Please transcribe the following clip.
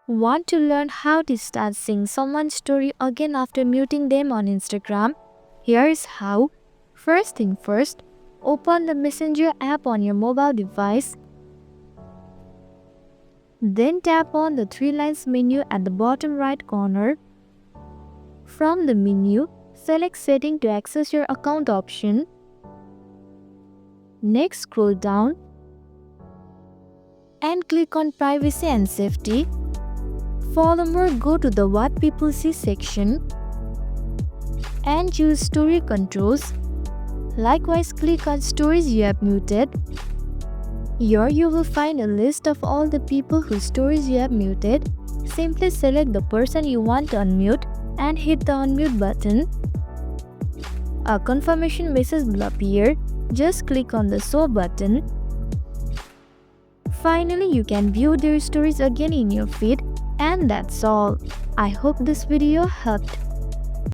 Want to learn how to start seeing someone's story again after muting them on Instagram? Here's how. First thing first, open the Messenger app on your mobile device. Then tap on the three lines menu at the bottom right corner. From the menu, select Setting to access your account option. Next, scroll down and click on Privacy and Safety. Furthermore, go to the What People See section and choose Story Controls. Likewise, click on Stories you have muted. Here you will find a list of all the people whose stories you have muted. Simply select the person you want to unmute and hit the unmute button. A confirmation message will appear. Just click on the Show button. Finally, you can view their stories again in your feed. And that's all. I hope this video helped.